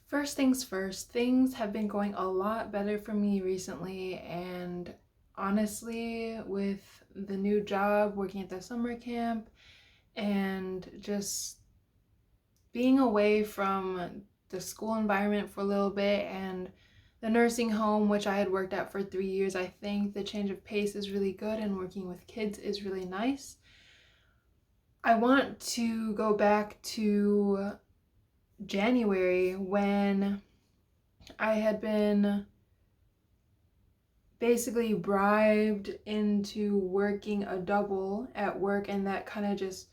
First things first, things have been going a lot better for me recently, and honestly, with the new job, working at the summer camp, and just being away from the school environment for a little bit and the nursing home, which I had worked at for 3 years, I think the change of pace is really good and working with kids is really nice. I want to go back to January when I had been basically bribed into working a double at work, and that kind of just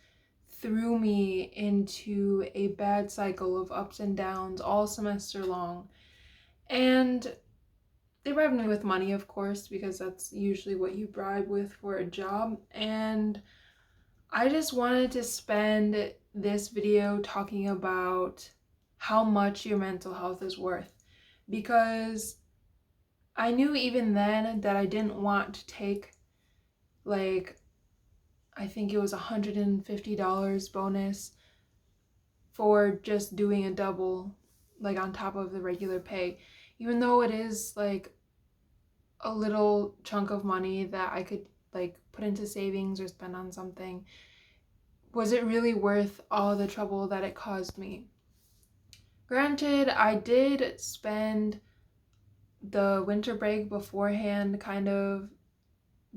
threw me into a bad cycle of ups and downs all semester long. And they bribed me with money, of course, because that's usually what you bribe with for a job. And I just wanted to spend this video talking about how much your mental health is worth, because I knew even then that I didn't want to take, like, I think it was $150 bonus for just doing a double, like on top of the regular pay, even though it is like a little chunk of money that I could like put into savings or spend on something. Was it really worth all the trouble that it caused me? Granted, I did spend the winter break beforehand kind of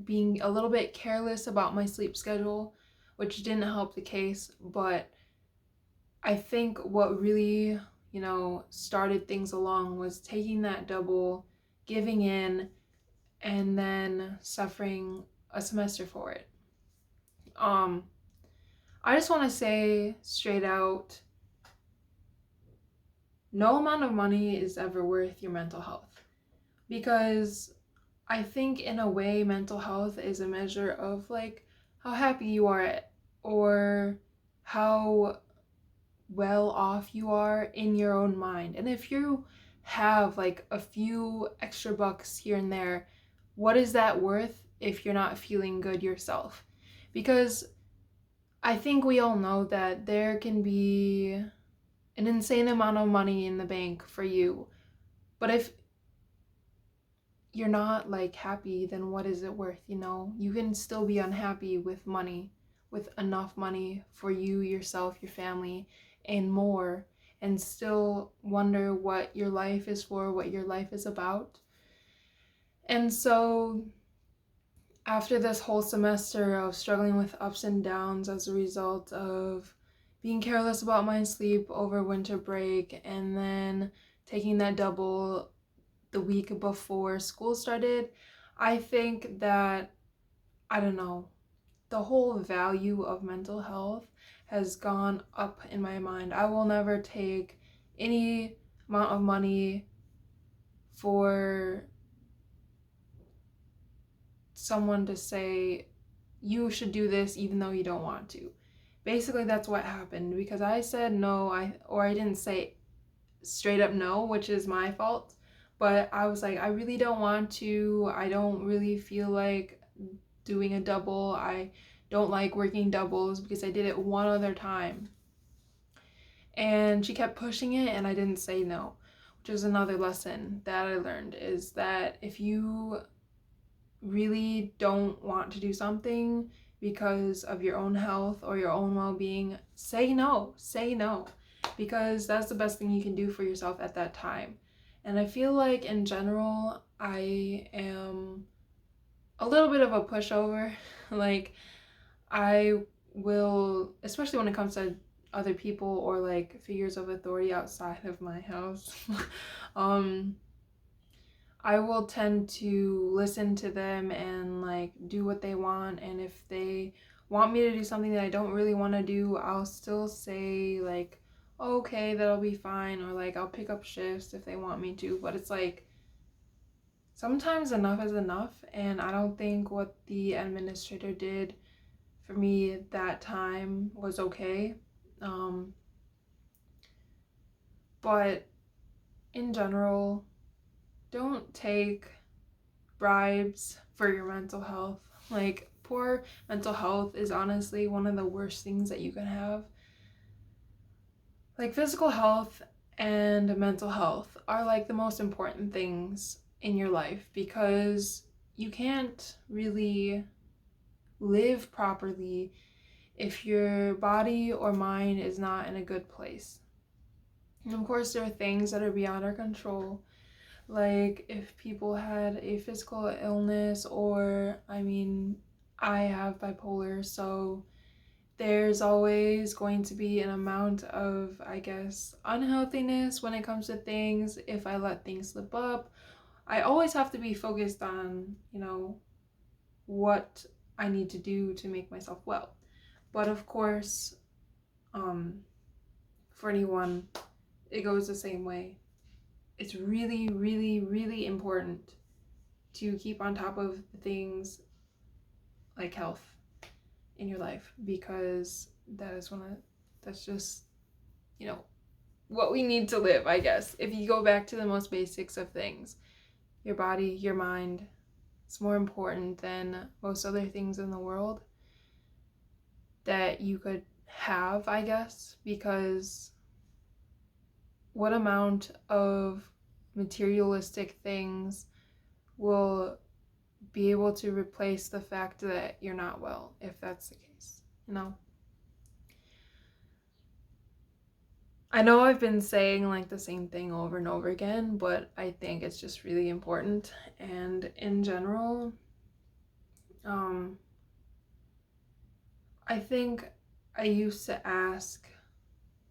being a little bit careless about my sleep schedule, which didn't help the case, but I think what really, started things along was taking that double, giving in, and then suffering a semester for it. Um, I just want to say straight out, no amount of money is ever worth your mental health, because I think in a way mental health is a measure of like how happy you are or how well off you are in your own mind. And if you have like a few extra bucks here and there, what is that worth if you're not feeling good yourself? Because I think we all know that there can be an insane amount of money in the bank for you, but if you're not like happy, then what is it worth? You can still be unhappy with money, with enough money for you, yourself, your family, and more, and still wonder what your life is for, what your life is about. And so after this whole semester of struggling with ups and downs as a result of being careless about my sleep over winter break, and then taking that double the week before school started, I think that, I don't know, the whole value of mental health has gone up in my mind. I will never take any amount of money for someone to say, you should do this even though you don't want to. Basically, that's what happened, because I said no, I didn't say straight up no, which is my fault. But I was like, I really don't want to. I don't really feel like doing a double. I don't like working doubles because I did it one other time. And she kept pushing it, and I didn't say no, which is another lesson that I learned, is that if you really don't want to do something because of your own health or your own well-being, say no. Say no, because that's the best thing you can do for yourself at that time. And I feel like in general, I am a little bit of a pushover. Like, I will, especially when it comes to other people or like figures of authority outside of my house, um, I will tend to listen to them and like do what they want. And if they want me to do something that I don't really want to do, I'll still say like, okay, that'll be fine, or like I'll pick up shifts if they want me to. But it's like sometimes enough is enough, and I don't think what the administrator did for me that time was okay. Um, but in general, don't take bribes for your mental health. Like, poor mental health is honestly one of the worst things that you can have. Like, physical health and mental health are like the most important things in your life, because you can't really live properly if your body or mind is not in a good place. And of course, there are things that are beyond our control, like if people had a physical illness, or I have bipolar, so there's always going to be an amount of, I guess, unhealthiness when it comes to things. If I let things slip up, I always have to be focused on, what I need to do to make myself well. But of course, for anyone, it goes the same way. It's really, really, really important to keep on top of things like health in your life, because that's just, you know, what we need to live, I guess. If you go back to the most basics of things, your body, your mind, it's more important than most other things in the world that you could have, I guess, because what amount of materialistic things will be able to replace the fact that you're not well, if that's the case, I know I've been saying like the same thing over and over again, but I think it's just really important. And in general, I think I used to ask,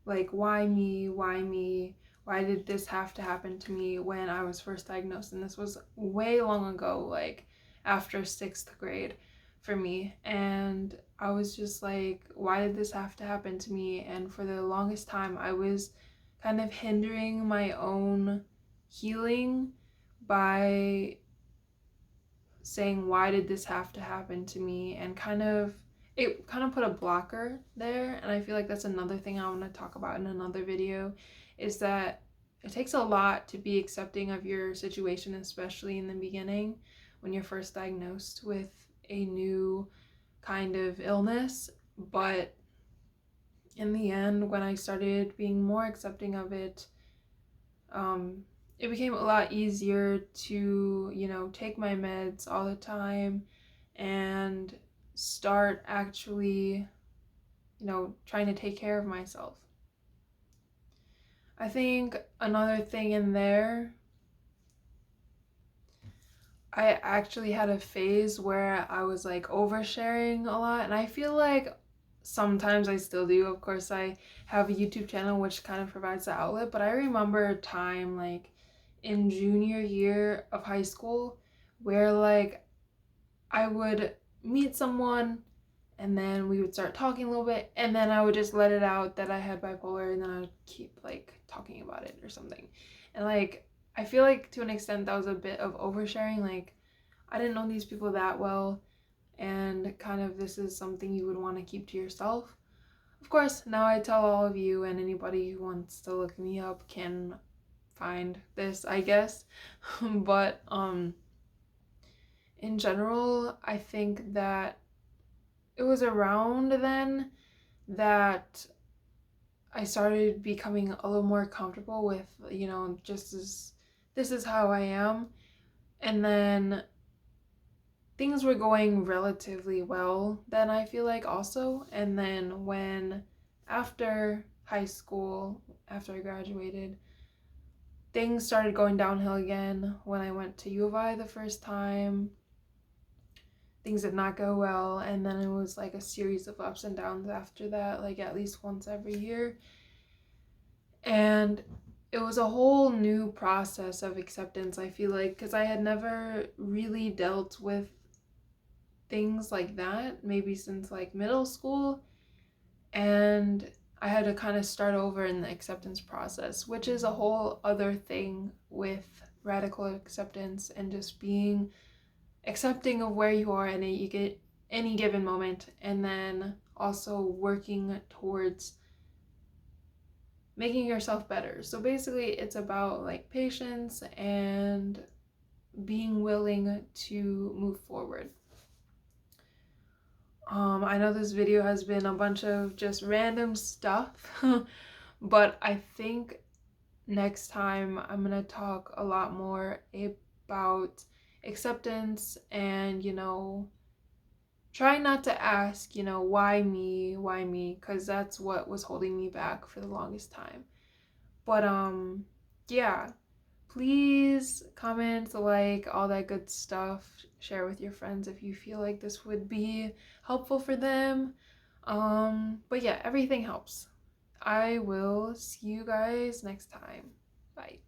like, why me? Why me? Why did this have to happen to me when I was first diagnosed? And this was way long ago, like after sixth grade for me. And I was just like, why did this have to happen to me? And for the longest time, I was kind of hindering my own healing by saying, why did this have to happen to me? And it kind of put a blocker there. And I feel like that's another thing I want to talk about in another video, is that it takes a lot to be accepting of your situation, especially in the beginning when you're first diagnosed with a new kind of illness. But in the end, when I started being more accepting of it, it became a lot easier to, take my meds all the time and start actually, trying to take care of myself. I think another thing in there, I actually had a phase where I was like oversharing a lot, and I feel like sometimes I still do. Of course, I have a YouTube channel which kind of provides the outlet, but I remember a time like in junior year of high school where like I would meet someone and then we would start talking a little bit, and then I would just let it out that I had bipolar, and then I would keep like talking about it or something. And like I feel like to an extent that was a bit of oversharing. Like I didn't know these people that well, and kind of this is something you would want to keep to yourself. Of course, now I tell all of you, and anybody who wants to look me up can find this, I guess. But in general, I think that it was around then that I started becoming a little more comfortable with, just as this is how I am. And then things were going relatively well then, I feel like, also. And then after high school, after I graduated, things started going downhill again when I went to U of I the first time. Things did not go well, and then it was like a series of ups and downs after that, like at least once every year. And it was a whole new process of acceptance, I feel like, because I had never really dealt with things like that, maybe since like middle school. And I had to kind of start over in the acceptance process, which is a whole other thing with radical acceptance and just being accepting of where you are in any given moment, and then also working towards making yourself better. So basically it's about like patience and being willing to move forward. I know this video has been a bunch of just random stuff, but I think next time I'm gonna talk a lot more about acceptance and, try not to ask, why me, because that's what was holding me back for the longest time. But yeah, please comment, like, all that good stuff. Share with your friends if you feel like this would be helpful for them. But yeah, everything helps. I will see you guys next time. Bye.